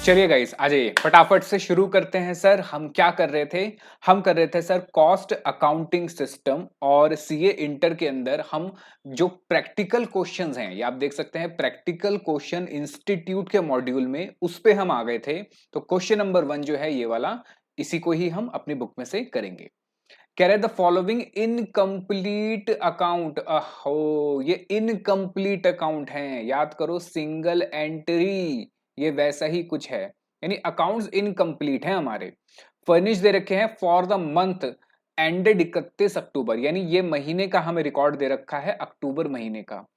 चलिए गाइस आ जाइए फटाफट से शुरू करते हैं सर। हम क्या कर रहे थे? हम कर रहे थे सर कॉस्ट अकाउंटिंग सिस्टम और सीए इंटर के अंदर हम जो प्रैक्टिकल क्वेश्चंस हैं, ये आप देख सकते हैं प्रैक्टिकल क्वेश्चन इंस्टीट्यूट के मॉड्यूल में, उस पे हम आ गए थे। तो क्वेश्चन नंबर 1 जो है ये वाला, इसी को ही हम अपनी बुक में से करेंगे। कह रहे द फॉलोइंग इनकम्प्लीट अकाउंट। हो, ये इनकम्प्लीट अकाउंट हैं, याद करो सिंगल एंट्री, ये वैसा ही कुछ है, यानी अकाउंट्स इनकम्प्लीट हैं हमारे। फर्निश दे रखे हैं फॉर द मंथ एंडेड 31 अक्टूबर, यानी ये महीने का हमें रिकॉर्ड दे रखा है, अक्टूबर महीने का।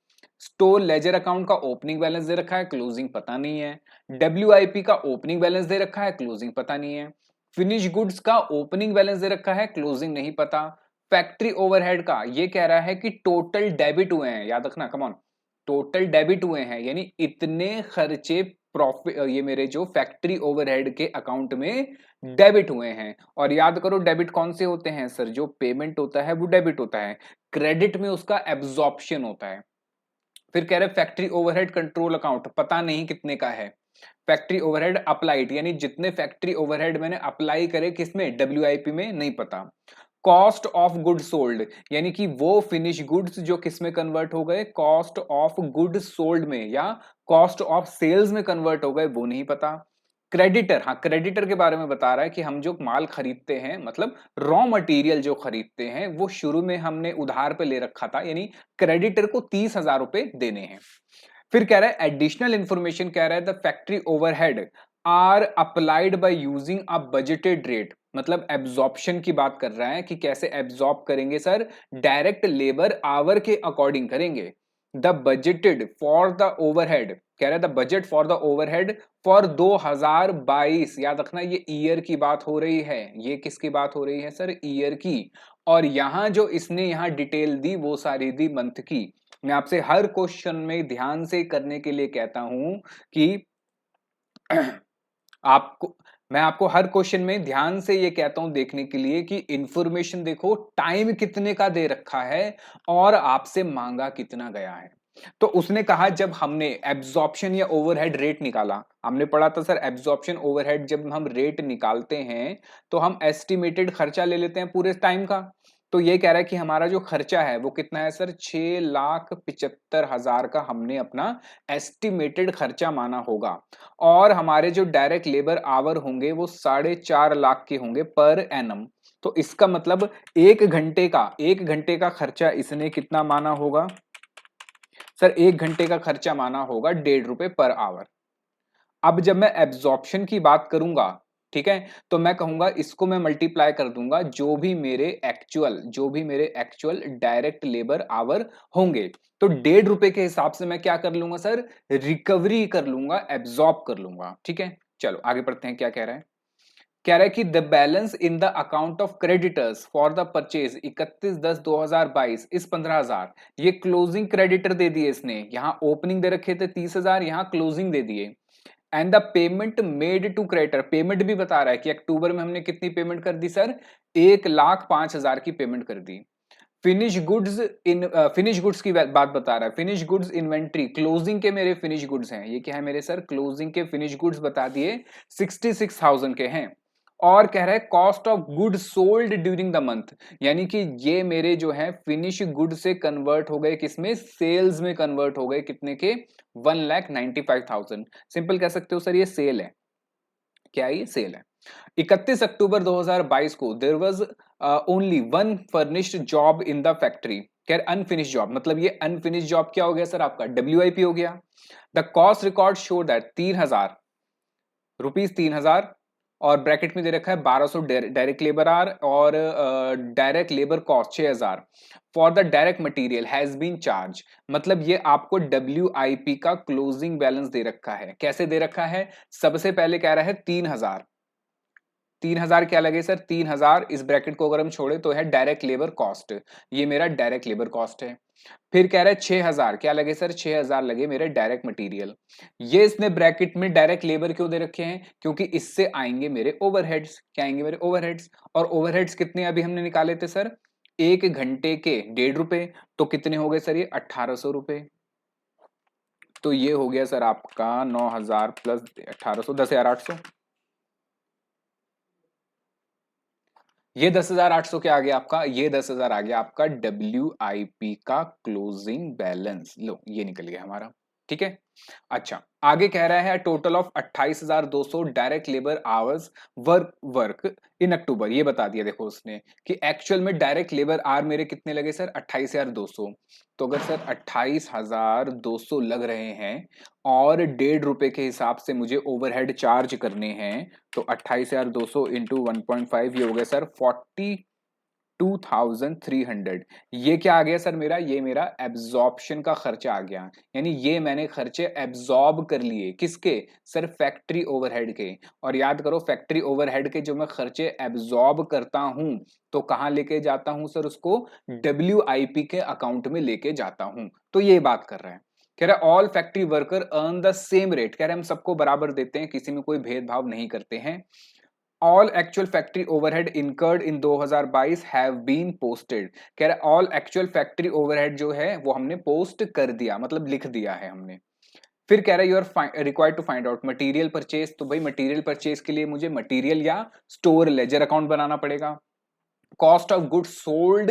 स्टोर लेजर अकाउंट का ओपनिंग बैलेंस दे रखा है, क्लोजिंग पता नहीं है। डब्ल्यूआईपी का ओपनिंग बैलेंस दे रखा है, क्लोजिंग पता नहीं है। फिनिश गुड्स का ओपनिंग बैलेंस दे रखा है, क्लोजिंग नहीं पता। फैक्ट्री ओवरहेड का ये कह रहा है कि टोटल डेबिट हुए हैं, याद रखना, कम ऑन, टोटल डेबिट हुए हैं, यानी इतने खर्चे प्रॉफिट, ये मेरे जो फैक्ट्री ओवरहेड के अकाउंट में डेबिट हुए हैं। और याद करो डेबिट कौन से होते हैं सर? जो पेमेंट होता है वो डेबिट होता है, क्रेडिट में उसका एब्जॉर्प्शन होता है। फिर कह रहे फैक्ट्री ओवरहेड कंट्रोल अकाउंट, पता नहीं कितने का है। फैक्ट्री ओवरहेड अप्लाइड, यानी जितने फैक्ट्री ओवरहेड मैंने अप्लाई करे किसमें? डब्ल्यूआईपी में, नहीं पता। कॉस्ट ऑफ गुड्स सोल्ड, यानी कि वो फिनिश गुड्स जो किसमें कन्वर्ट हो गए? कॉस्ट ऑफ गुड्स सोल्ड में, या कॉस्ट ऑफ सेल्स में कन्वर्ट हो गए, वो नहीं पता। क्रेडिटर, हाँ क्रेडिटर के बारे में बता रहा है कि हम जो माल खरीदते हैं, मतलब रॉ मटेरियल जो खरीदते हैं, वो शुरू में हमने उधार पे ले रखा था, यानी क्रेडिटर को 30,000 रुपए देने हैं। फिर कह रहा है एडिशनल इंफॉर्मेशन, कह रहा है the factory overhead are applied by using a budgeted rate, मतलब एब्जॉर्प्शन की बात कर रहा है कि कैसे एब्जॉर्ब करेंगे सर? डायरेक्ट लेबर आवर के अकॉर्डिंग करेंगे। The budgeted for the overhead, कह रहा है the budget for the overhead for 2022, याद रखना ये ईयर की बात हो रही है। ये किसकी बात हो रही है सर? ईयर की। और यहां जो इसने यहां डिटेल दी वो सारी दी मंथ की। मैं आपसे हर क्वेश्चन में ध्यान से करने के लिए कहता हूं कि आपको, मैं आपको हर क्वेश्चन में ध्यान से ये कहता हूं देखने के लिए कि इंफॉर्मेशन देखो, टाइम कितने का दे रखा है और आपसे मांगा कितना गया है। तो उसने कहा जब हमने एब्जॉर्प्शन या ओवरहेड रेट निकाला, हमने पढ़ा था सर एब्जॉर्प्शन ओवरहेड, जब हम रेट निकालते हैं तो हम एस्टिमेटेड खर्चा ले लेते हैं पूरे टाइम का। तो ये कह रहा है कि हमारा जो खर्चा है वो कितना है सर? 6,75,000 का हमने अपना एस्टिमेटेड खर्चा माना होगा। और हमारे जो डायरेक्ट लेबर आवर होंगे वो 4.5 लाख के होंगे पर एनम। तो इसका मतलब एक घंटे का खर्चा इसने कितना माना होगा सर? 1 घंटे का खर्चा माना होगा 1.5 रुपए पर आवर। अब जब मैं एब्जॉर्प्शन की बात करूंगा, ठीक है, तो मैं कहूंगा इसको मैं मल्टीप्लाई कर दूंगा जो भी मेरे एक्चुअल डायरेक्ट लेबर आवर होंगे। तो 1.5 रुपए के हिसाब से मैं क्या कर लूंगा सर? रिकवरी कर लूंगा, एब्जॉर्ब कर लूंगा। ठीक है, चलो आगे पढ़ते हैं। क्या कह रहा है? कह रहा है कि the balance in the account of creditors for the purchase 31/10/2022 इस 15,000, ये क्लोजिंग क्रेडिटर दे दिए इसने। यहां ओपनिंग दे रखे थे 30,000, यहां क्लोजिंग दे दिए। And the payment made to creditor, payment भी बता रहा है कि अक्टूबर में हमने कितनी पेमेंट कर दी सर? 1,05,000 की पेमेंट कर दी। फिनिश गुड्स की बात बता रहा है। फिनिश गुड्स इन्वेंट्री, क्लोजिंग के मेरे फिनिश गुड्स हैं, ये क्या है मेरे सर? क्लोजिंग के फिनिश गुड्स बता दिए 66,000 के हैं। और कह रहा है cost of good sold during the month, यानी कि ये मेरे जो है फिनिश गुड से कन्वर्ट हो गए किसमें? सेल्स में कन्वर्ट हो गए, कितने के? 1,95,000। सिंपल कह सकते हो सर ये सेल है। क्या है? ये सेल है। 31 अक्टूबर 2022 को there was only one finished job in the factory. खैर अनफिनिश जॉब, मतलब ये अनफिनिश जॉब क्या हो गया सर? आपका डब्ल्यूआईपी हो गया। The cost record show that 3,000 rupees, 3,000, और ब्रैकेट में दे रखा है 1,200 डायरेक्ट लेबर आर, और direct labour cost 6,000 for the direct material has been charged. मतलब ये आपको डब्ल्यूआईपी का क्लोजिंग बैलेंस दे रखा है। कैसे दे रखा है? सबसे पहले कह रहा है 3,000। 3,000 क्या लगे सर? 3,000, इस ब्रैकेट को अगर हम छोड़े तो है डायरेक्ट लेबर कॉस्ट, ये मेरा डायरेक्ट लेबर कॉस्ट है। फिर कह रहा है 6,000, क्या लगे सर? 6,000 लगे मेरे डायरेक्ट मटेरियल। ये इसने ब्रैकेट में डायरेक्ट लेबर क्यों दे रखे हैं? क्योंकि इससे आएंगे मेरे ओवरहेड्स। क्या आएंगे मेरे? ओवरहेड्स। और ओवरहेड्स कितने अभी हमने निकाले थे सर? 1 घंटे के 1.5 रुपए, तो कितने हो गए सर? ये 1,800 रुपए। तो ये हो गया सर आपका 9,000 प्लस 1,800, 10,800। ये 10,800 क्या आ गया आपका, ये 10,000 आ गया आपका WIP का क्लोजिंग बैलेंस। लो ये निकल गया हमारा, ठीक है। अच्छा, आगे कह रहा है total of 28,200 direct labour hours work work in October. ये बता दिया देखो उसने कि एक्चुअल में डायरेक्ट लेबर आवर मेरे कितने लगे सर, 28,200। तो अगर सर 28,200 लग रहे हैं और ₹1.5 के हिसाब से मुझे ओवरहेड चार्ज करने हैं, तो 28,200 इंटू 1.5, ये हो गया सर 42,300। ये क्या आ गया सर मेरा, ये मेरा एब्जॉर्प्शन का खर्चा आ गया। यानी ये मैंने खर्चे एब्जॉर्ब कर लिए, किसके सर, फैक्ट्री ओवरहेड के। और याद करो फैक्ट्री ओवरहेड के जो मैं खर्चे एब्जॉर्ब करता हूं, तो कहां लेके जाता हूं सर, उसको WIP के अकाउंट में लेके जाता हूं। तो ये बात कर रहा है, कह रहा है all factory worker earn the same rate. कह रहे हैं हम सबको बराबर देते हैं, किसी में कोई भेदभाव नहीं करते हैं। All actual factory overhead incurred in 2022 have been posted. कह रहा है ऑल एक्चुअल फैक्ट्री ओवरहेड जो है वो हमने पोस्ट कर दिया, मतलब लिख दिया है हमने। फिर कह रहा है you are required to find out material purchase. तो भाई मटेरियल परचेज के लिए मुझे मटेरियल या स्टोर लेजर अकाउंट बनाना पड़ेगा। Cost of goods sold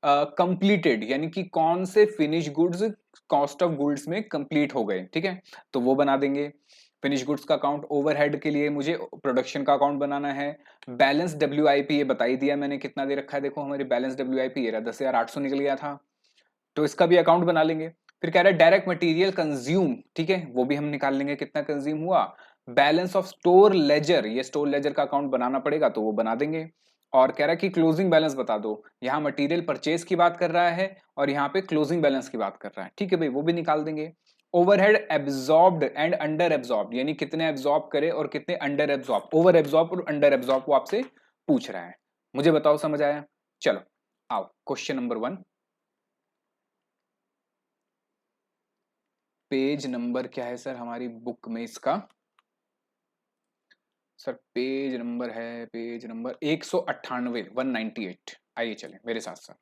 completed, यानी कि कौन से finish goods cost of goods में कंप्लीट हो गए, ठीक है, तो वो बना देंगे। फिनिश गुड्स का अकाउंट, ओवरहेड के लिए मुझे प्रोडक्शन का अकाउंट बनाना है। बैलेंस WIP ये बता ही दिया मैंने कितना दे रखा है, देखो हमारी बैलेंस WIP ये रहा 10,800 निकल गया था, तो इसका भी अकाउंट बना लेंगे। फिर कह रहा है डायरेक्ट मटेरियल कंज्यूम, ठीक है, वो भी हम निकाल लेंगे कितना कंज्यूम हुआ। बैलेंस ऑफ स्टोर लेजर, ये स्टोर लेजर का अकाउंट बनाना पड़ेगा, तो वो बना देंगे। और कह रहा है कि क्लोजिंग बैलेंस बता दो, यहां मटेरियल परचेज की बात कर रहा है और यहाँ पे क्लोजिंग बैलेंस की बात कर रहा है, ठीक है भाई, वो भी निकाल देंगे। Overhead absorbed and under absorb, यानी कितने एब्जॉर्ब करे और कितने अंडर एब्जॉर्ब, ओवर एब्जॉर्ब और अंडर एब्जॉर्ब वो आपसे पूछ रहा है। मुझे बताओ समझ आया? चलो आओ क्वेश्चन नंबर 1। पेज नंबर क्या है सर हमारी बुक में इसका? सर पेज नंबर है, पेज नंबर 198, 198। आइए चले मेरे साथ सर।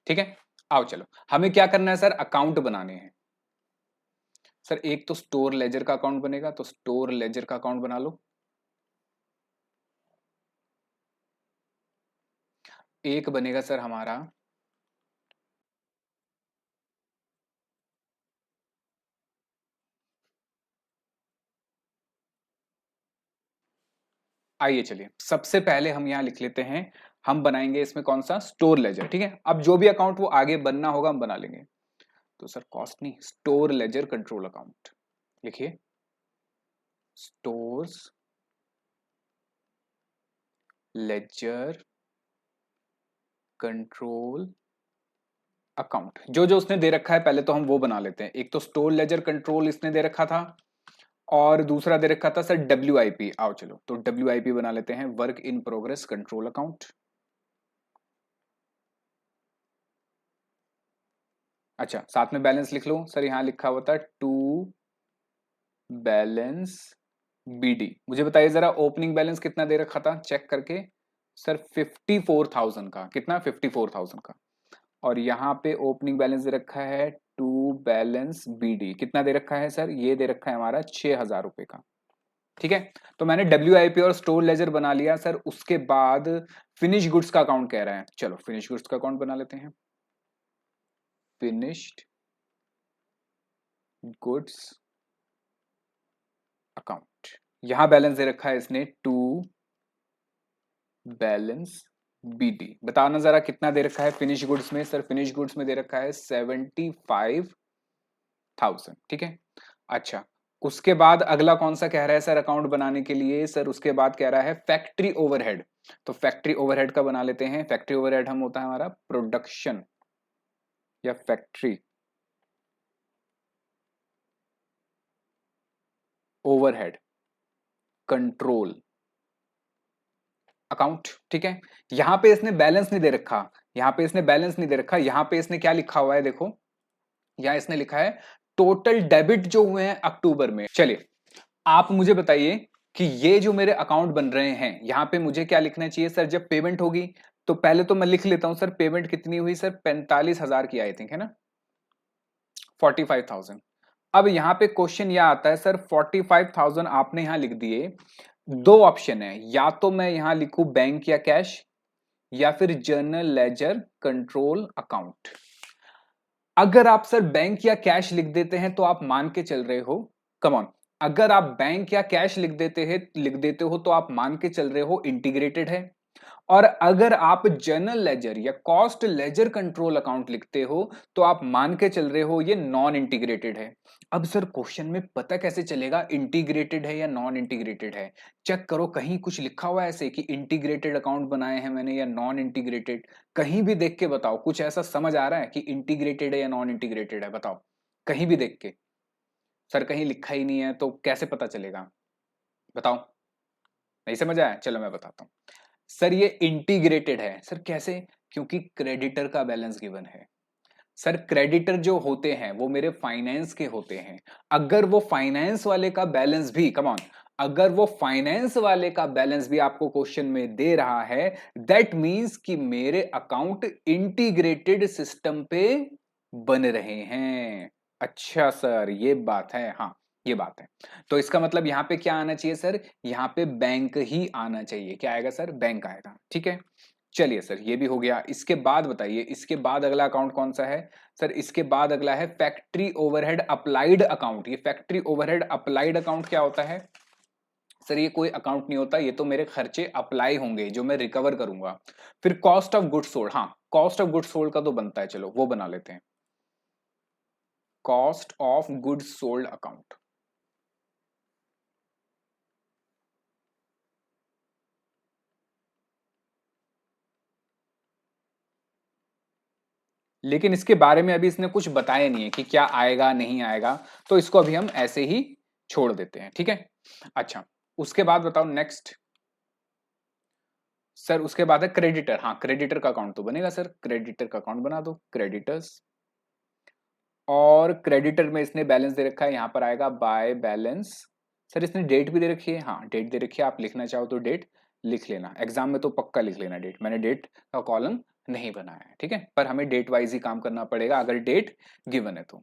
ठीक है, आओ चलो, हमें क्या करना है सर, अकाउंट बनाने हैं। सर एक तो स्टोर लेजर का अकाउंट बनेगा, तो स्टोर लेजर का अकाउंट बना लो। एक बनेगा सर हमारा, आइए चलिए सबसे पहले हम यहां लिख लेते हैं, हम बनाएंगे इसमें कौन सा, स्टोर लेजर, ठीक है। अब जो भी अकाउंट वो आगे बनना होगा हम बना लेंगे। तो सर कॉस्ट नहीं, स्टोर लेजर कंट्रोल अकाउंट लिखिए, स्टोर्स लेजर कंट्रोल अकाउंट। जो जो उसने दे रखा है पहले तो हम वो बना लेते हैं। एक तो स्टोर लेजर कंट्रोल इसने दे रखा था, और दूसरा दे रखा था सर WIP। आओ चलो, तो WIP बना लेते हैं, work in progress control account. अच्छा साथ में बैलेंस लिख लो सर, यहां लिखा हुआ था टू बैलेंस BD। मुझे बताइए जरा ओपनिंग बैलेंस कितना दे रखा था चेक करके। सर 54,000 का, कितना, 54,000 का। और यहाँ पे ओपनिंग बैलेंस दे रखा है टू बैलेंस BD, कितना दे रखा है सर, ये दे रखा है हमारा 6,000 रुपए का, ठीक है। तो मैंने WIP और स्टोर लेजर बना लिया सर। उसके बाद फिनिश गुड्स का अकाउंट कह रहा है, चलो फिनिश गुड्स का अकाउंट बना लेते हैं। फिनिश्ड गुड्स अकाउंट, यहां बैलेंस दे रखा है इसने टू बैलेंस BD। बताना जरा कितना दे रखा है फिनिश गुड्स में। सर फिनिश गुड्स में दे रखा है 75,000, ठीक है। अच्छा, उसके बाद अगला कौन सा कह रहा है सर अकाउंट बनाने के लिए? सर उसके बाद कह रहा है फैक्ट्री ओवरहेड। तो फैक्ट्री ओवरहेड का बना लेते हैं। फैक्ट्री ओवरहेड हम होता है हमारा प्रोडक्शन या फैक्ट्री ओवरहेड कंट्रोल अकाउंट, ठीक है। यहां पे इसने बैलेंस नहीं दे रखा, यहां पे इसने बैलेंस नहीं दे रखा, यहां पे इसने क्या लिखा हुआ है देखो, यहां इसने लिखा है टोटल डेबिट जो हुए हैं अक्टूबर में। चलिए आप मुझे बताइए कि ये जो मेरे अकाउंट बन रहे हैं, यहां पे मुझे क्या लिखना चाहिए सर? जब पेमेंट होगी तो पहले तो मैं लिख लेता हूं सर, पेमेंट कितनी हुई सर? 45,000 की आई थिंक, है ना? 45,000। अब यहां पे क्वेश्चन यह आता है सर, 45,000 आपने यहां लिख दिए। दो ऑप्शन है, या तो मैं यहां लिखूं बैंक या कैश, या फिर जर्नल लेजर कंट्रोल अकाउंट। अगर आप सर बैंक या कैश लिख देते हैं तो आप मान के चल रहे हो, कम ऑन, अगर आप बैंक या कैश लिख देते हो तो आप मान के चल रहे हो इंटीग्रेटेड है। और अगर आप जनरल लेजर या कॉस्ट लेजर कंट्रोल अकाउंट लिखते हो तो आप मान के चल रहे हो ये नॉन इंटीग्रेटेड है। अब सर क्वेश्चन में पता कैसे चलेगा इंटीग्रेटेड है या नॉन इंटीग्रेटेड है? चेक करो, कहीं कुछ लिखा हुआ है ऐसे कि इंटीग्रेटेड अकाउंट बनाए हैं मैंने या नॉन इंटीग्रेटेड? कहीं भी देख के बताओ, कुछ ऐसा समझ आ रहा है कि इंटीग्रेटेड है या नॉन इंटीग्रेटेड है? बताओ, कहीं भी देख के। सर कहीं लिखा ही नहीं है तो कैसे पता चलेगा? बताओ, नहीं समझ आया? चलो मैं बताता हूं। सर ये इंटीग्रेटेड है। सर कैसे? क्योंकि क्रेडिटर का बैलेंस गिवन है। सर क्रेडिटर जो होते हैं वो मेरे फाइनेंस के होते हैं। अगर वो फाइनेंस वाले का बैलेंस भी, कम ऑन, अगर वो फाइनेंस वाले का बैलेंस भी आपको क्वेश्चन में दे रहा है, दैट मींस कि मेरे अकाउंट इंटीग्रेटेड सिस्टम पे बन रहे हैं। अच्छा सर, ये बात है, हाँ, ये बात है। तो इसका मतलब यहां पे क्या आना चाहिए सर? यहां पे बैंक ही आना चाहिए। क्या आएगा सर? बैंक आएगा। ठीक है, चलिए सर, ये भी हो गया। इसके बाद बताइए, इसके बाद अगला अकाउंट कौन सा है? सर इसके बाद अगला है फैक्ट्री ओवरहेड अप्लाइड अकाउंट। ये फैक्ट्री ओवरहेड अप्लाइड अकाउंट क्या होता है? सर ये कोई अकाउंट नहीं होता, ये तो मेरे खर्चे अप्लाई होंगे जो मैं रिकवर करूंगा। फिर कॉस्ट ऑफ गुड्स सोल्ड, हाँ, कॉस्ट ऑफ गुड्स सोल्ड का तो बनता है, चलो वो बना लेते हैं। Cost of goods sold account. लेकिन इसके बारे में अभी इसने कुछ बताया नहीं है कि क्या आएगा नहीं आएगा, तो इसको अभी हम ऐसे ही छोड़ देते हैं। ठीक है, अच्छा, उसके बाद बताओ नेक्स्ट। सर उसके बाद है क्रेडिटर। हाँ, क्रेडिटर का अकाउंट तो बनेगा सर, क्रेडिटर का अकाउंट बना दो, क्रेडिटर्स। और क्रेडिटर में इसने बैलेंस दे रखा है, यहां पर आएगा बाय बैलेंस। सर इसने डेट भी दे रखी है, हाँ डेट दे रखी है, आप लिखना चाहो तो डेट लिख लेना, एग्जाम में तो पक्का लिख लेना डेट। मैंने डेट का कॉलम नहीं बनाया है, ठीक है, पर हमें डेट वाइज ही काम करना पड़ेगा अगर डेट गिवन है तो।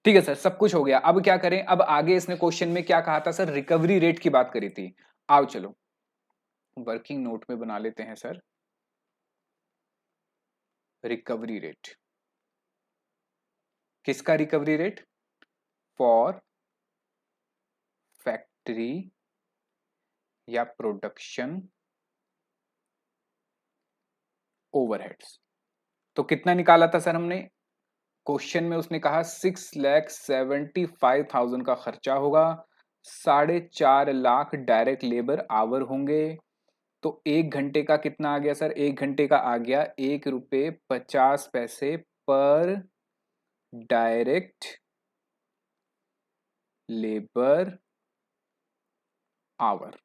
ठीक है सर, सब कुछ हो गया। अब क्या करें? अब आगे इसने क्वेश्चन में क्या कहा था सर? रिकवरी रेट की बात करी थी। आओ चलो वर्किंग नोट में बना लेते हैं सर, रिकवरी रेट। किसका रिकवरी रेट? फॉर फैक्ट्री या प्रोडक्शन ओवरहेड्स। तो कितना निकाला था सर हमने? क्वेश्चन में उसने कहा 6,75,000 का खर्चा होगा, 4.5 लाख डायरेक्ट लेबर आवर होंगे। तो एक घंटे का कितना आ गया सर? एक घंटे का आ गया 1 रुपये 50 पैसे पर डायरेक्ट लेबर आवर।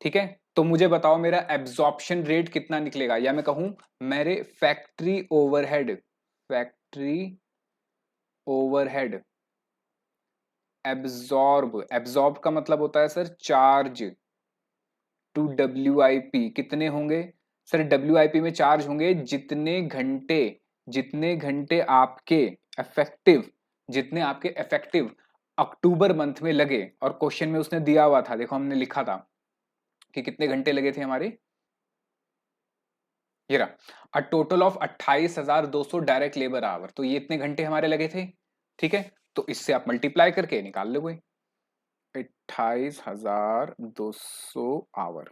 ठीक है, तो मुझे बताओ मेरा एब्जॉर्प्शन रेट कितना निकलेगा, या मैं कहूं मेरे factory overhead, factory overhead absorb, absorb का मतलब होता है सर चार्ज टू डब्ल्यूआईपी, कितने होंगे सर? डब्ल्यूआईपी में चार्ज होंगे जितने घंटे आपके इफेक्टिव, जितने आपके इफेक्टिव अक्टूबर मंथ में लगे। और क्वेश्चन में उसने दिया हुआ था, देखो हमने लिखा था कि कितने घंटे लगे थे हमारे, ये रहा, a total of 28,200 direct labour our. तो ये इतने घंटे हमारे लगे थे। ठीक है, तो इससे आप मल्टीप्लाई करके निकाल लोगे 28,200 आवर।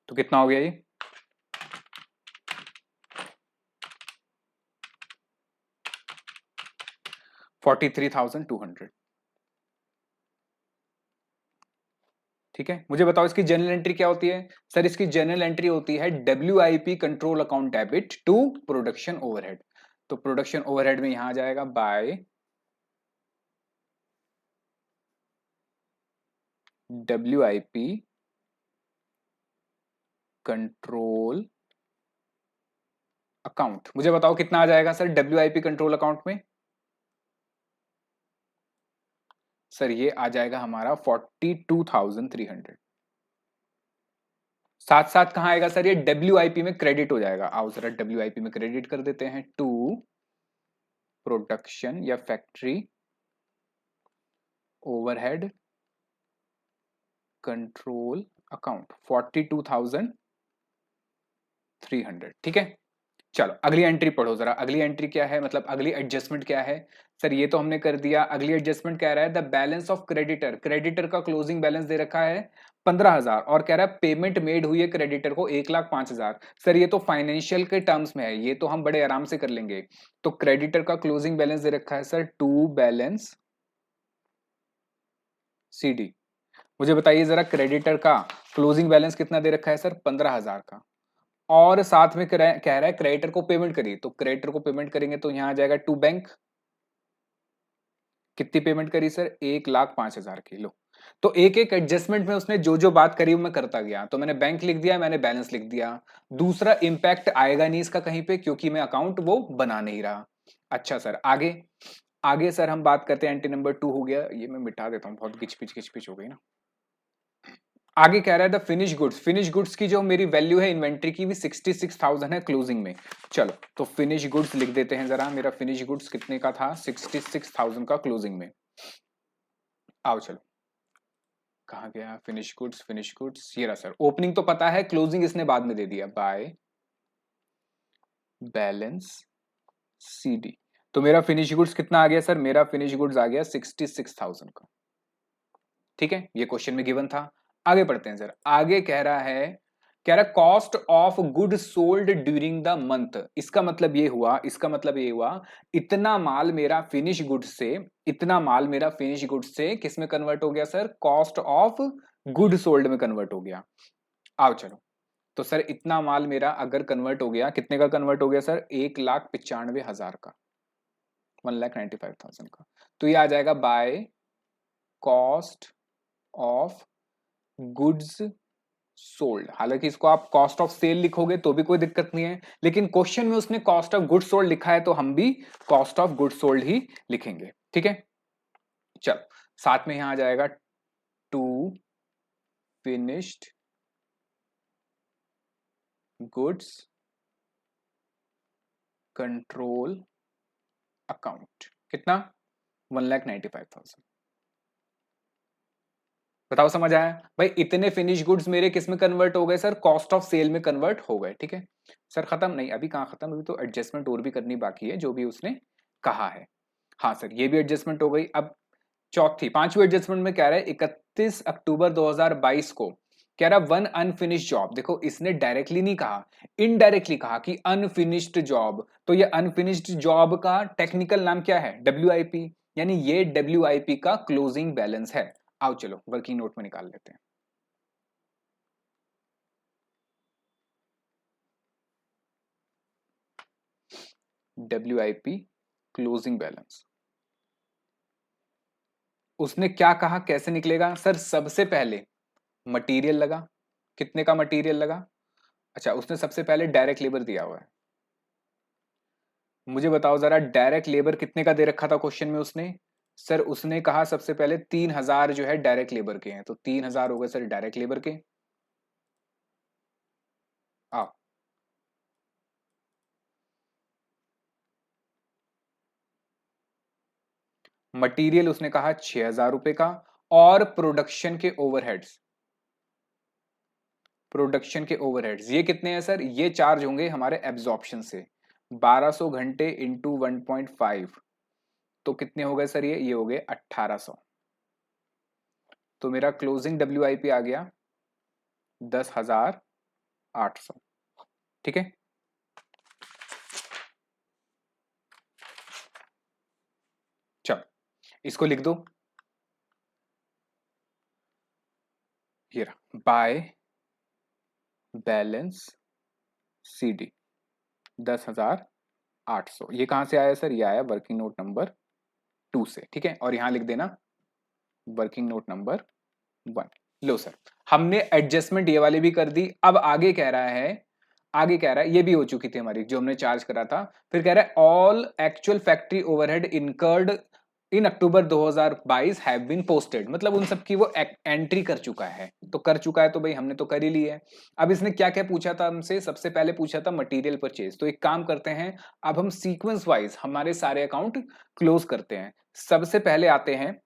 तो कितना हो गया ये? 43,200। ठीक है, मुझे बताओ इसकी जनरल एंट्री क्या होती है? सर इसकी जनरल एंट्री होती है WIP control account debit to production overhead. तो प्रोडक्शन ओवरहेड में यहां आ जाएगा बाय डब्ल्यूआईपी कंट्रोल अकाउंट, मुझे बताओ कितना आ जाएगा सर WIP कंट्रोल अकाउंट में? सर ये आ जाएगा हमारा 42,300। साथ साथ कहां आएगा सर, ये WIP में क्रेडिट हो जाएगा। आओ जरा WIP में क्रेडिट कर देते हैं, टू प्रोडक्शन या फैक्ट्री ओवरहेड कंट्रोल अकाउंट 42,300। ठीक है, चलो अगली एंट्री पढ़ो जरा। अगली एंट्री क्या है, मतलब अगली एडजस्टमेंट क्या है? सर ये तो हमने कर दिया। अगली एडजस्टमेंट कह रहा है the balance of creditor, creditor का क्लोजिंग बैलेंस दे रखा है 15,000 और कह रहा है पेमेंट मेड हुई है क्रेडिटर को 1,05,000। सर ये तो फाइनेंशियल के टर्म्स में है, ये तो हम बड़े आराम से कर लेंगे। तो क्रेडिटर का क्लोजिंग बैलेंस दे रखा है सर टू बैलेंस CD। मुझे बताइए जरा क्रेडिटर का क्लोजिंग बैलेंस कितना दे रखा है सर, 15,000 का। और साथ में कह रहा है क्रेडिटर को पेमेंट करिए, तो क्रेडिटर को पेमेंट करेंगे तो यहां आ जाएगा टू बैंक। कितनी पेमेंट करी सर, 1,05,000 की। लो, तो एक एक एडजस्टमेंट में उसने जो जो बात करी वो मैं करता गया। तो मैंने बैंक लिख दिया, मैंने बैलेंस लिख दिया। दूसरा इंपैक्ट आएगा नहीं इसका कहीं पे, क्योंकि मैं अकाउंट वो बना नहीं रहा। अच्छा सर आगे, आगे सर हम बात करते हैं। एंट्री नंबर 2 हो गया, ये मैं मिटा देता हूँ, बहुत किचपिच हो गई ना। आगे कह रहा है the finish goods, finish goods की जो मेरी वैल्यू है इन्वेंट्री की भी 66,000 है क्लोजिंग में। चलो तो फिनिश गुड्स लिख देते हैं जरा। मेरा फिनिश गुड्स कितने का था, 66,000 का क्लोजिंग में। आओ चलो, कहाँ गया फिनिश गुड्स, फिनिश गुड्स ये रहा सर। ओपनिंग तो पता है, क्लोजिंग इसने बाद में दे दिया बाय बैलेंस CD। तो मेरा फिनिश गुड्स कितना आ गया सर, मेरा फिनिश गुड्स आ गया 66,000 का। ठीक है, ये क्वेश्चन में गिवन था। आगे पढ़ते हैं सर। आगे कह रहा है, कह रहा है cost of good sold during the month. इसका मतलब ये हुआ, इसका मतलब ये हुआ इतना माल मेरा फिनिश गुड से, इतना माल मेरा फिनिश गुड से किस में कन्वर्ट हो गया sir, cost of good sold में कन्वर्ट हो गया। आओ चलो, तो सर इतना माल मेरा अगर कन्वर्ट हो गया, कितने का कन्वर्ट हो गया सर, 1,95,000 का, 1,95,000 का। तो ये आ जाएगा by cost of goods sold. हालांकि इसको आप कॉस्ट ऑफ सेल लिखोगे तो भी कोई दिक्कत नहीं है, लेकिन क्वेश्चन में उसने कॉस्ट ऑफ गुड्स सोल्ड लिखा है तो हम भी कॉस्ट ऑफ गुड्स सोल्ड ही लिखेंगे। ठीक है, चलो साथ में यहां आ जाएगा to finished goods control account, कितना, 1,95,000। बताओ समझ आया भाई, इतने फिनिश गुड्स मेरे किस में कन्वर्ट हो गए सर, कॉस्ट ऑफ सेल में कन्वर्ट हो गए। ठीक है सर, खत्म नहीं, अभी कहां खत्म, अभी तो एडजस्टमेंट और भी करनी बाकी है जो भी उसने कहा है। हाँ सर ये भी एडजस्टमेंट हो गई। अब चौथी पांचवी एडजस्टमेंट में कह रहा है 31 अक्टूबर 2022 को, कह रहा वन अनफिनिश्ड जॉब। देखो इसने डायरेक्टली नहीं कहा, इनडायरेक्टली कहा कि अनफिनिश्ड जॉब। तो ये अनफिनिश्ड जॉब का टेक्निकल नाम क्या है, WIP, यानी ये WIP का क्लोजिंग बैलेंस है। आओ चलो वर्किंग नोट में निकाल लेते हैं। WIP क्लोजिंग बैलेंस, उसने क्या कहा कैसे निकलेगा सर, सबसे पहले मटेरियल लगा, कितने का मटेरियल लगा, अच्छा उसने सबसे पहले डायरेक्ट लेबर दिया हुआ है। मुझे बताओ जरा डायरेक्ट लेबर कितने का दे रखा था क्वेश्चन में उसने, सर उसने कहा सबसे पहले 3,000 जो है डायरेक्ट लेबर के हैं, तो 3,000 हो गए सर डायरेक्ट लेबर के। आओ मटेरियल उसने कहा 6,000 रुपए का, और प्रोडक्शन के ओवरहेड्स, प्रोडक्शन के ओवरहेड्स ये कितने हैं सर, ये चार्ज होंगे हमारे एब्जॉर्प्शन से, 1200 घंटे इंटू 1.5, तो कितने हो गए सर, ये हो गए 1,800। तो मेरा क्लोजिंग WIP आ गया 10,800। ठीक है, चलो इसको लिख दो, ये रहा बाय बैलेंस CD 10,800। ये कहां से आया सर, ये आया वर्किंग नोट नंबर 2 से। ठीक है, और यहां लिख देना वर्किंग नोट नंबर 1। लो सर, हमने एडजस्टमेंट ये वाली भी कर दी। अब आगे कह रहा है आगे कह रहा है, ये भी हो चुकी थी हमारी जो हमने चार्ज करा था। फिर कह रहा है all actual factory overhead incurred in October 2022 have been posted, मतलब उन सब की वो एंट्री कर चुका है। तो कर चुका है तो भाई हमने तो कर ही ली है। अब इसने क्या क्या पूछा था हमसे, सबसे पहले पूछा था मटेरियल परचेज। तो एक काम करते हैं, अब हम सीक्वेंस वाइज हमारे सारे अकाउंट क्लोज करते हैं। सबसे पहले आते हैं,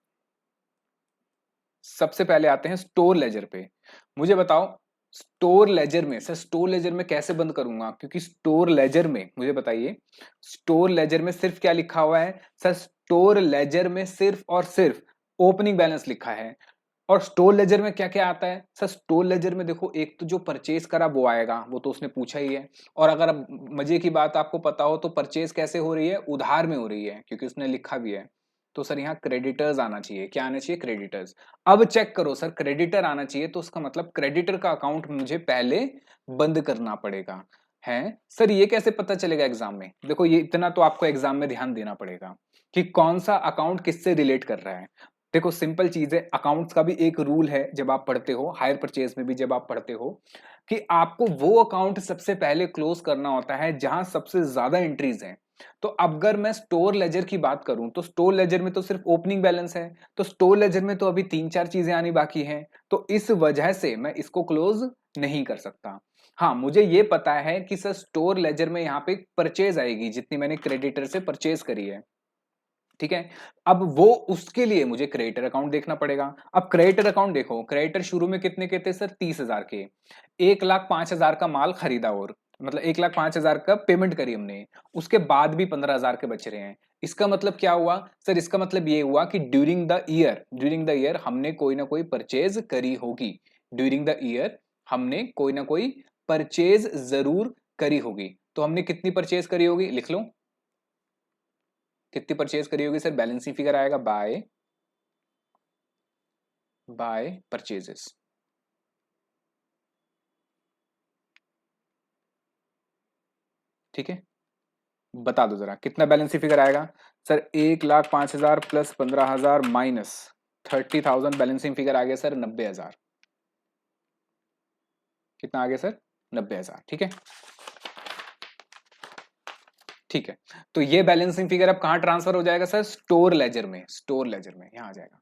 सबसे पहले आते हैं स्टोर लेजर पे। मुझे बताओ स्टोर लेजर में, सर स्टोर लेजर में कैसे बंद करूंगा, क्योंकि स्टोर लेजर में मुझे बताइए, स्टोर लेजर में सिर्फ क्या लिखा हुआ है सर, स्टोर लेजर में सिर्फ और सिर्फ ओपनिंग बैलेंस लिखा है। और स्टोर लेजर में क्या क्या आता है सर, स्टोर लेजर में देखो एक तो जो परचेज करा वो आएगा, वो तो उसने पूछा ही है। और अगर अब मजे की बात आपको पता हो तो परचेज कैसे हो रही है, उधार में हो रही है, क्योंकि उसने लिखा भी है। तो सर यहाँ क्रेडिटर्स आना चाहिए, क्या आना चाहिए, क्रेडिटर्स। अब चेक करो सर, क्रेडिटर आना चाहिए तो उसका मतलब क्रेडिटर का अकाउंट मुझे पहले बंद करना पड़ेगा। है सर, ये कैसे पता चलेगा एग्जाम में, देखो ये इतना तो आपको एग्जाम में ध्यान देना पड़ेगा कि कौन सा अकाउंट किससे रिलेट कर रहा है। देखो सिंपल चीज है, अकाउंट्स का भी एक रूल है जब आप पढ़ते हो, हायर परचेज में भी जब आप पढ़ते हो, कि आपको वो अकाउंट सबसे पहले क्लोज करना होता है जहां सबसे ज्यादा एंट्रीज हैं। तो अगर मैं स्टोर लेजर की बात करूं तो स्टोर लेजर में तो सिर्फ ओपनिंग बैलेंस है, तो स्टोर लेजर में तो अभी तीन चार चीजें आनी बाकी हैं, तो इस वजह से मैं इसको क्लोज नहीं कर सकता। हाँ मुझे ये पता है कि सर स्टोर लेजर में यहाँ पे परचेज आएगी जितनी मैंने क्रेडिटर से परचेज करी है, ठीक है। अब वो उसके लिए मुझे क्रेडिटर अकाउंट देखना पड़ेगा। अब क्रेडिटर अकाउंट देखो, क्रेडिटर शुरू में कितने के थे सर, 30,000 के। 1,05,000 का माल खरीदा, और मतलब 1,05,000 का पेमेंट करी हमने, उसके बाद भी 15,000 के बच रहे हैं। इसका मतलब क्या हुआ सर, इसका मतलब ये हुआ कि ड्यूरिंग द ईयर हमने कोई ना कोई परचेज करी होगी। ड्यूरिंग द ईयर हमने कोई ना कोई परचेज जरूर करी होगी। तो हमने कितनी परचेज करी होगी, लिख लो कितनी परचेज करी होगी सर, बैलेंसिंग फिगर आएगा बाय परचेजेस। ठीक है, बता दो जरा कितना बैलेंसिंग फिगर आएगा sir, 1,05,000 plus 15,000 minus 30,000, balancing figure आ गया सर 90,000। कितना आ गया सर, 90,000। ठीक है, ठीक है। तो ये बैलेंसिंग फिगर अब कहां ट्रांसफर हो जाएगा सर, स्टोर लेजर में, स्टोर लेजर में यहां आ जाएगा।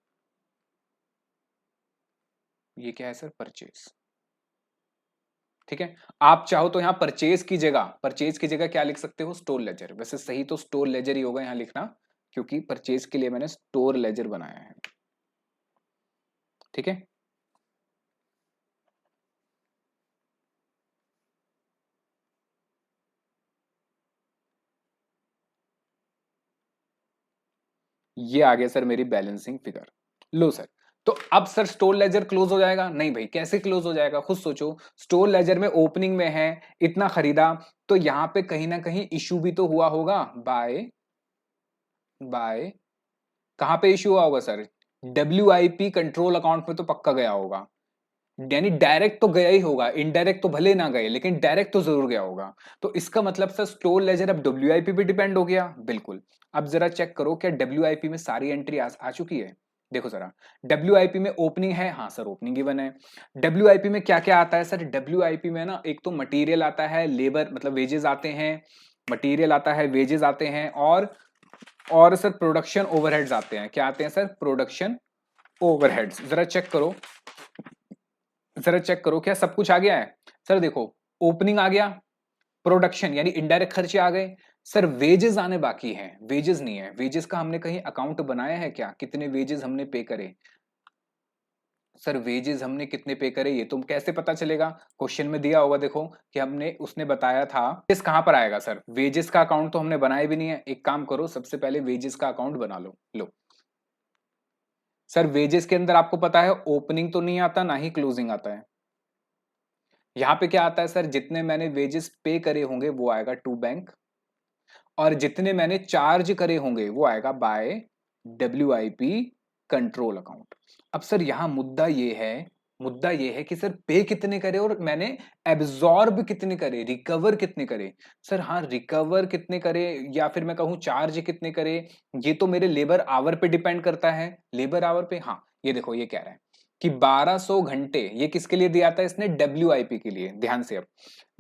ये क्या है सर, परचेज। ठीक है, आप चाहो तो यहां परचेज की जगह क्या लिख सकते हो, स्टोर लेजर। वैसे सही तो स्टोर लेजर ही होगा यहां लिखना, क्योंकि परचेज के लिए मैंने स्टोर लेजर बनाया है। ठीक है, ये आ गया सर मेरी बैलेंसिंग फिगर। लो सर, तो अब सर स्टोर लेजर क्लोज हो जाएगा, नहीं भाई कैसे क्लोज हो जाएगा, खुद सोचो। स्टोर लेजर में ओपनिंग में है, इतना खरीदा, तो यहां पे कहीं ना कहीं इशू भी तो हुआ होगा, बाय बाय कहां पे इशू हुआ होगा सर, WIP कंट्रोल अकाउंट में तो पक्का गया होगा। यानी डायरेक्ट तो गया ही होगा, इनडायरेक्ट तो भले ना गए लेकिन डायरेक्ट तो जरूर गया होगा। तो इसका मतलब सर स्टोर लेजर अब WIP पे डिपेंड हो गया, बिल्कुल। अब जरा चेक करो क्या WIP में सारी एंट्री आ चुकी है। देखो जरा, WIP में ओपनिंग है, हाँ सर ओपनिंग गिवन है। WIP में क्या क्या आता है सर, WIP में ना एक तो मटेरियल आता है, लेबर मतलब वेजेस आते हैं, मटेरियल आता है, वेजेस आते हैं, और सर प्रोडक्शन ओवरहेड्स आते हैं। क्या आते हैं सर, प्रोडक्शन ओवरहेड्स। जरा चेक करो क्या सब कुछ आ गया है। सर देखो, ओपनिंग आ गया, प्रोडक्शन यानी इनडायरेक्ट खर्चे आ गए, सर वेजेस आने बाकी हैं, वेजेस नहीं है, वेजेस का हमने कहीं अकाउंट बनाया है क्या, कितने वेजेस हमने पे करे। सर वेजेस हमने कितने पे करे ये तो कैसे पता चलेगा, क्वेश्चन में दिया होगा देखो कि हमने उसने बताया था। वेजेस कहां पर आएगा सर, वेजेस का अकाउंट तो हमने बनाया भी नहीं है। एक काम करो, सबसे पहले वेजेस का अकाउंट बना लो। लो सर, वेजेस के अंदर आपको पता है ओपनिंग तो नहीं आता, ना ही क्लोजिंग आता है। यहां पे क्या आता है सर, जितने मैंने वेजेस पे करे होंगे वो आएगा टू बैंक, और जितने मैंने चार्ज करे होंगे वो आएगा बाय WIP कंट्रोल अकाउंट। अब सर यहां मुद्दा ये है कि सर पे कितने करे और मैंने एब्जॉर्ब कितने करे, रिकवर कितने करे। सर हाँ, रिकवर कितने करे या फिर मैं कहूं चार्ज कितने करे, ये तो मेरे लेबर आवर पे डिपेंड करता है। लेबर आवर पे, हाँ ये देखो ये कह रहा है कि 1200 घंटे, ये किसके लिए दिया था इसने? डब्ल्यूआईपी के लिए। ध्यान से, अब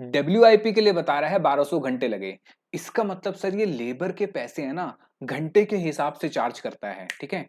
डब्ल्यूआईपी के लिए बता रहा है 1200 घंटे लगे। इसका मतलब सर ये लेबर के पैसे है ना, घंटे के हिसाब से चार्ज करता है। ठीक है,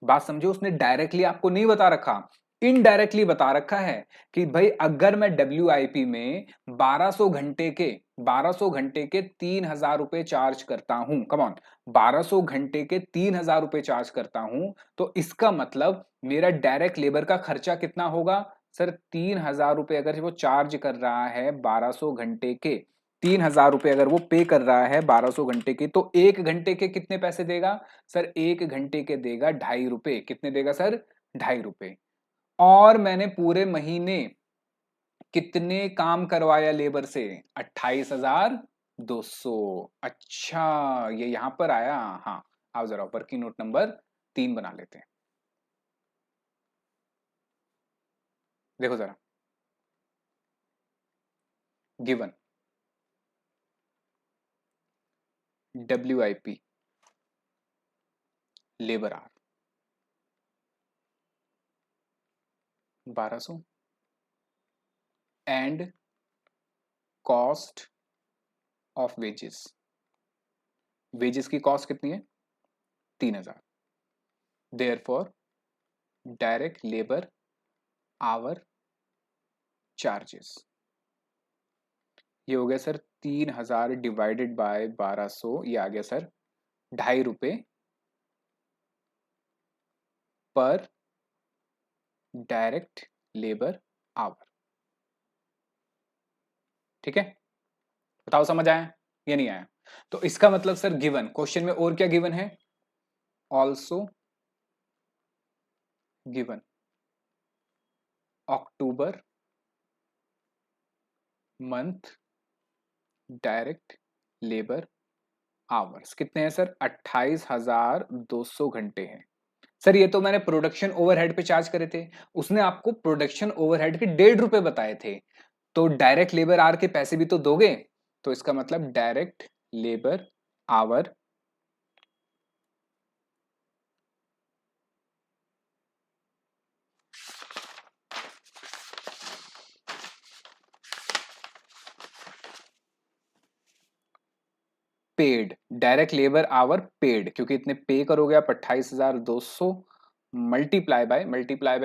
बात समझो, उसने डायरेक्टली आपको नहीं बता रखा, इनडायरेक्टली बता रखा है कि भाई अगर मैं डब्ल्यूआईपी में 1200 घंटे के 1200 घंटे के 3000 रुपए चार्ज करता हूं, कम ऑन, 1200 घंटे के 3000 रुपए चार्ज करता हूं, तो इसका मतलब मेरा डायरेक्ट लेबर का खर्चा कितना होगा सर? 3000 रुपए अगर वो चार्ज कर रहा है 1200 घंटे के, 3000 रुपए अगर वो पे कर रहा है 1200 घंटे के, तो एक घंटे के कितने पैसे देगा सर? एक घंटे के देगा 2.5 रुपए। कितने देगा सर? 2.5 रुपए। और मैंने पूरे महीने कितने काम करवाया लेबर से? 28,200। अच्छा, ये यहां पर आया। हाँ, आओ जरा वर्किंग नोट नंबर 3 बना लेते हैं। देखो जरा, given WIP labour our 1200 and cost of wages, wages की कॉस्ट कितनी है? 3000। Therefore direct labour our charges, ये हो गया सर 3000 डिवाइडेड बाय 1200, ये आ गया सर 2.5 रुपए पर डायरेक्ट लेबर आवर। ठीक है, बताओ समझ आया या नहीं आया? तो इसका मतलब सर गिवन क्वेश्चन में और क्या गिवन है? ऑल्सो गिवन अक्टूबर मंथ डायरेक्ट लेबर आवर्स कितने हैं सर? 28,200 घंटे हैं। सर ये तो मैंने प्रोडक्शन ओवरहेड पे चार्ज करे थे, उसने आपको प्रोडक्शन ओवरहेड के 1.5 रुपए बताए थे, तो डायरेक्ट लेबर आवर के पैसे भी तो दोगे। तो इसका मतलब direct labour our paid, direct labour our paid, क्योंकि इतने पे करोगे आप 28,200 मल्टीप्लाई बाय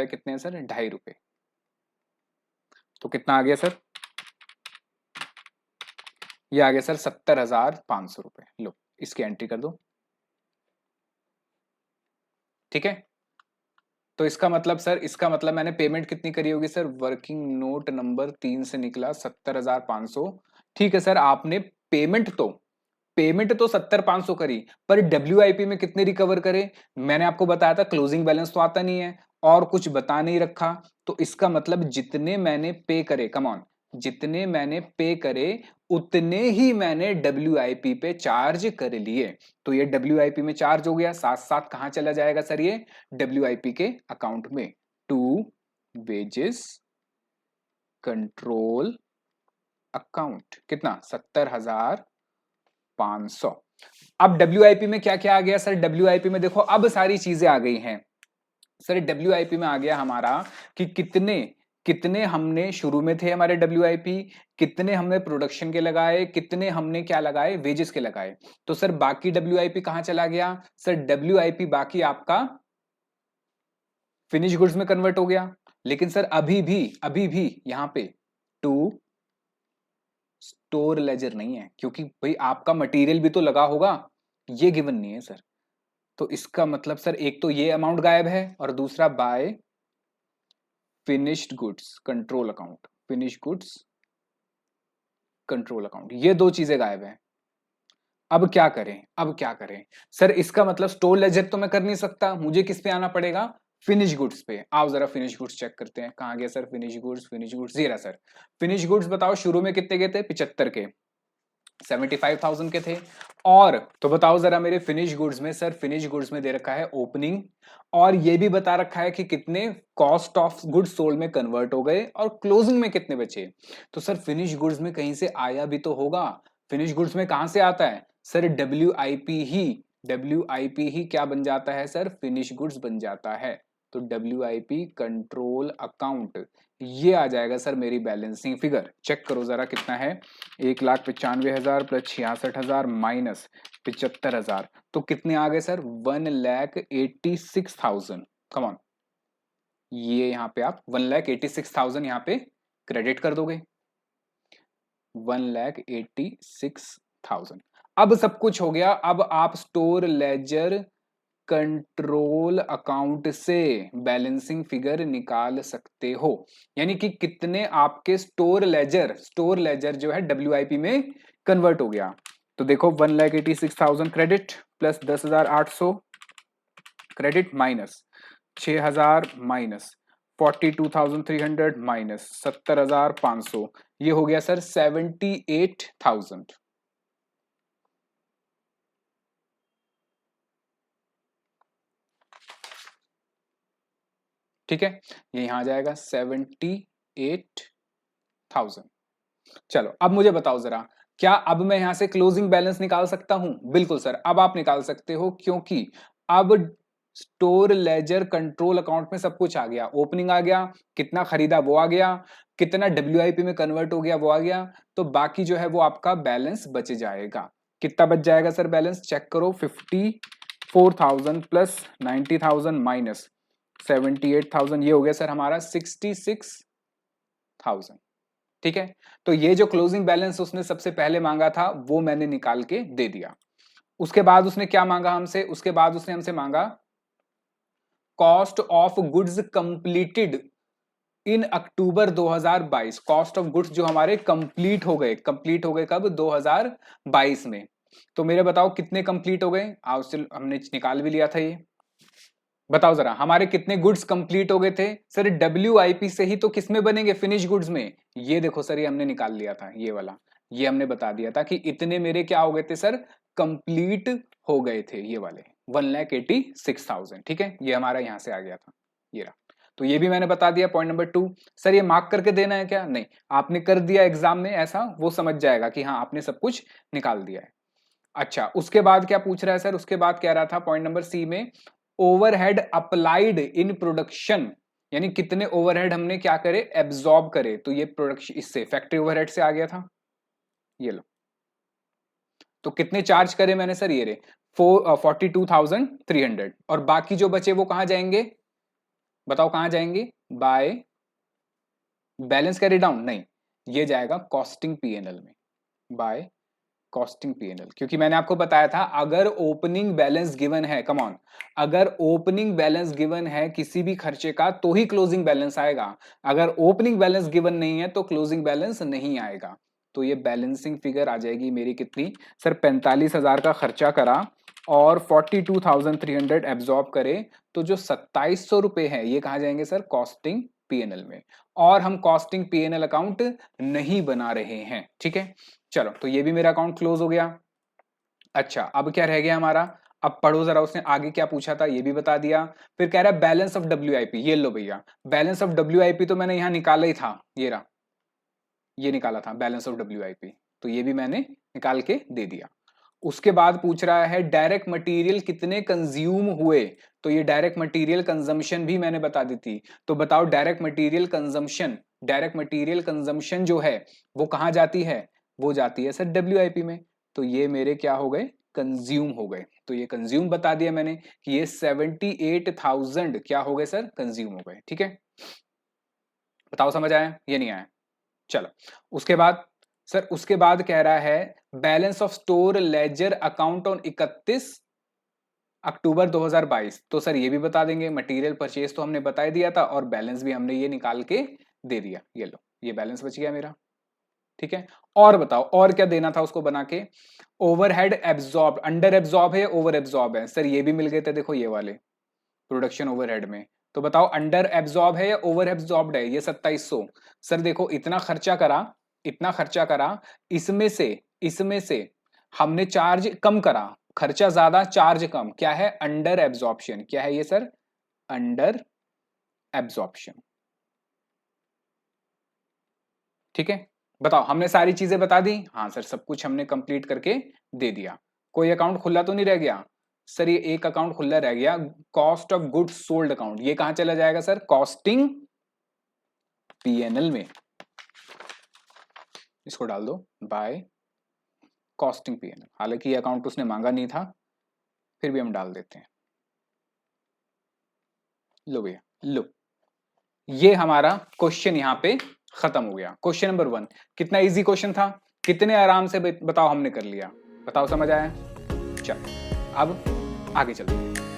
कितने हैं सर? 2.5 रुपए। तो कितना आ गया सर? ये आ गया सर 70,500 रुपए। लो, इसकी एंट्री कर दो। ठीक है, तो इसका मतलब सर, इसका मतलब मैंने पेमेंट कितनी करी होगी सर? वर्किंग नोट नंबर 3 से निकला 70,500। ठीक है सर, आपने पेमेंट तो पेमेंट तो 70,500 करी, पर डब्ल्यूआईपी में कितने रिकवर करे? मैंने आपको बताया था क्लोजिंग बैलेंस तो आता नहीं है और कुछ बता नहीं रखा, तो इसका मतलब जितने मैंने पे करे, कम ऑन, जितने मैंने पे करे उतने ही मैंने डब्ल्यूआईपी पे चार्ज कर लिए। तो ये डब्ल्यूआईपी में चार्ज हो गया, साथ साथ कहां चला जाएगा सर? ये डब्ल्यूआईपी के अकाउंट में, टू वेजेस कंट्रोल अकाउंट। कितना? 70,500। अब डब्ल्यूआईपी में क्या क्या आ गया सर? डब्ल्यूआईपी में देखो अब सारी चीजें आ गई हैं सर। डब्ल्यूआईपी में आ गया हमारा कि कितने कितने हमने शुरू में थे हमारे डब्ल्यूआईपी, कितने हमने प्रोडक्शन के लगाए, कितने हमने क्या लगाए? वेजेस के लगाए। तो सर बाकी डब्ल्यूआईपी कहां चला गया सर? डब्ल्यूआईपी बाकी आपका फिनिश गुड्स में कन्वर्ट हो गया। लेकिन सर अभी भी यहां पे टू स्टोर लेजर नहीं है, क्योंकि भाई आपका मटेरियल भी तो लगा होगा, ये गिवन नहीं है सर। तो इसका मतलब सर एक तो ये अमाउंट गायब है, और दूसरा by finished goods control account, finish goods control account, ये दो चीजें गायब हैं। अब क्या करें? अब क्या करें सर? इसका मतलब स्टोर लेजर तो मैं कर नहीं सकता, मुझे किस पे आना पड़ेगा? फिनिश गुड्स पे। आओ जरा फिनिश गुड्स चेक करते हैं, कहां गया sir finish goods? Finish goods ये रहा सर। फिनिश गुड्स बताओ शुरू में कितने के थे? 75 के, 75,000 के थे। और तो बताओ जरा मेरे फिनिश गुड्स में सर, फिनिश गुड्स में दे रखा है ओपनिंग, और ये भी बता रखा है कि कितने कॉस्ट ऑफ गुड्स सोल्ड में कन्वर्ट हो गए, और क्लोजिंग में कितने बचे। तो सर फिनिश गुड्स में कहीं से आया भी तो होगा। फिनिश गुड्स में कहां से आता है सर? डब्ल्यू आई पी ही क्या बन जाता है सर? फिनिश गुड्स बन जाता है। तो WIP कंट्रोल अकाउंट, ये आ जाएगा सर मेरी बैलेंसिंग फिगर। चेक करो जरा कितना है, 1,95,000 प्लस 66,000 माइनस 75,000, तो कितने आ गए सर, 1,86,000। कम ऑन, ये यहाँ पे आप 1,86,000 यहाँ पे क्रेडिट कर दोगे, 1,86,000। अब सब कुछ हो गया, अब आप स्टोर लेजर कंट्रोल अकाउंट से बैलेंसिंग फिगर निकाल सकते हो, यानी कि कितने आपके स्टोर लेजर जो है WIP में कन्वर्ट हो गया। तो देखो 1,86,000 credit plus 10,800 credit minus 6,000 minus 42,300 minus 70,500, ये हो गया सर 78,000। ठीक है, ये यहां आ जाएगा 78,000। चलो अब मुझे बताओ जरा, क्या अब मैं यहां से क्लोजिंग बैलेंस निकाल सकता हूं? बिल्कुल सर, अब आप निकाल सकते हो, क्योंकि अब स्टोर लेजर कंट्रोल अकाउंट में सब कुछ आ गया, ओपनिंग आ गया, कितना खरीदा वो आ गया, कितना WIP में कन्वर्ट हो गया वो आ गया, तो बाकी जो है वो आपका बैलेंस बच जाएगा। कितना बच जाएगा सर बैलेंस, चेक करो, 54,000 प्लस 90,000 माइनस 78,000, ये हो गया सर हमारा 66,000। ठीक है, तो ये जो क्लोजिंग बैलेंस उसने सबसे पहले मांगा था वो मैंने निकाल के दे दिया। उसके बाद उसने क्या मांगा हमसे, उसके बाद उसने हमसे मांगा cost of goods completed in October 2022। Cost of goods जो हमारे कंप्लीट हो गए कब, 2022 में। तो मेरे बताओ कितने कंप्लीट हो गए, आओ हमने निकाल भी लिया था ये। बताओ जरा हमारे कितने गुड्स कंप्लीट हो गए थे सर, WIP से ही तो किस में बनेंगे, फिनिश गुड्स में। ये देखो सर, ये हमने निकाल लिया था, ये वाला, ये हमने बता दिया था कि इतने मेरे क्या हो गए थे सर, कंप्लीट हो गए थे ये वाले 1,86,000। ठीक है, ये हमारा यहां से आ गया था, ये रहा। तो ये भी मैंने बता दिया। पॉइंट नंबर 2, सर ये मार्क करके देना है क्या, नहीं, आपने कर दिया एग्जाम में ऐसा, वो समझ जाएगा कि हाँ आपने सब कुछ निकाल दिया है। अच्छा, उसके बाद क्या पूछ रहा है सर, उसके बाद कह रहा था पॉइंट नंबर सी में, ओवरहेड अप्लाइड इन प्रोडक्शन, यानी कितने ओवरहेड हमने क्या करे, एब्जॉर्ब करे। तो ये प्रोडक्शन, इससे फैक्ट्री ओवरहेड से आ गया था, ये लो। तो कितने चार्ज करे मैंने सर, ये रे 42,300, और बाकी जो बचे वो कहां जाएंगे, बताओ कहां जाएंगे, बाय बैलेंस कैरी डाउन, नहीं, ये जाएगा कॉस्टिंग P&L में, बाय कॉस्टिंग P&L। क्योंकि मैंने आपको बताया था अगर ओपनिंग बैलेंस गिवन है, कम ऑन, अगर ओपनिंग बैलेंस गिवन है किसी भी खर्चे का तो ही क्लोजिंग बैलेंस आएगा, अगर ओपनिंग बैलेंस गिवन नहीं है तो क्लोजिंग बैलेंस नहीं आएगा। तो ये बैलेंसिंग फिगर आ जाएगी मेरी कितनी सर, 45,000 का खर्चा करा और 42,300 एब्जॉर्ब करे, तो जो 2,700 रुपए है ये कहा जाएंगे सर, कॉस्टिंग P&L में। और हम कॉस्टिंग P&L अकाउंट नहीं बना रहे हैं। ठीक है, चलो, तो ये भी मेरा अकाउंट क्लोज हो गया। अच्छा, अब क्या रह गया हमारा, अब पढ़ो जरा, उसने आगे क्या पूछा था ये भी बता दिया। फिर कह रहा है बैलेंस ऑफ WIP, ये लो भैया, बैलेंस ऑफ WIP तो मैंने यहां निकाला ही था, ये रहा, ये निकाला था बैलेंस ऑफ WIP, तो ये भी मैंने निकाल के दे दिया। उसके बाद पूछ रहा है डायरेक्ट मटेरियल कितने कंज्यूम हुए, तो ये डायरेक्ट मटेरियल कंजम्पशन भी मैंने बता दी थी। तो बताओ डायरेक्ट मटेरियल कंजम्पशन जो है वो कहां जाती है, वो जाती है सर WIP में। तो ये मेरे क्या हो गए, कंज्यूम हो गए। तो ये कंज्यूम बता दिया मैंने कि ये 78,000 क्या हो गए सर, कंज्यूम हो गए। ठीक है, बताओ समझ आया, ये नहीं आया, चलो। उसके बाद सर, उसके बाद कह रहा है balance of store ledger account on 31 October 2022। तो सर ये भी बता देंगे, मटेरियल परचेज तो हमने बता ही दिया था और बैलेंस भी हमने ये निकाल के दे दिया, ये लो, ये बैलेंस बच गया मेरा। ठीक है, और बताओ और क्या देना था उसको बना के, ओवरहेड एब्जॉर्ब, अंडर एब्जॉर्ब है, ओवर एब्जॉर्ब है, सर ये भी मिल गए थे, देखो ये वाले प्रोडक्शन ओवरहेड में। तो बताओ अंडर एब्जॉर्ब है या ओवर एब्जॉर्ब्ड है, ये 2,700। सर देखो इतना खर्चा करा, इतना खर्चा करा, इसमें से हमने चार्ज कम करा, खर्चा ज्यादा चार्ज कम, क्या है, अंडर एब्जॉर्प्शन। क्या है ये सर, अंडर एब्जॉर्प्शन। ठीक है, बताओ हमने सारी चीजें बता दी, हाँ सर सब कुछ हमने कंप्लीट करके दे दिया, कोई अकाउंट खुला तो नहीं रह गया। सर ये एक अकाउंट खुला रह गया, cost of goods sold account, ये कहां चला जाएगा सर? कॉस्टिंग पीएनएल में, इसको डाल दो बाय कॉस्टिंग पीएनएल। हालांकि ये अकाउंट उसने मांगा नहीं था, फिर भी हम डाल देते हैं। लो भैया लो, ये हमारा क्वेश्चन यहां पे खत्म हो गया। क्वेश्चन नंबर 1 कितना इजी क्वेश्चन था, कितने आराम से बताओ हमने कर लिया, बताओ समझ आया? चलो अब आगे चलते हैं।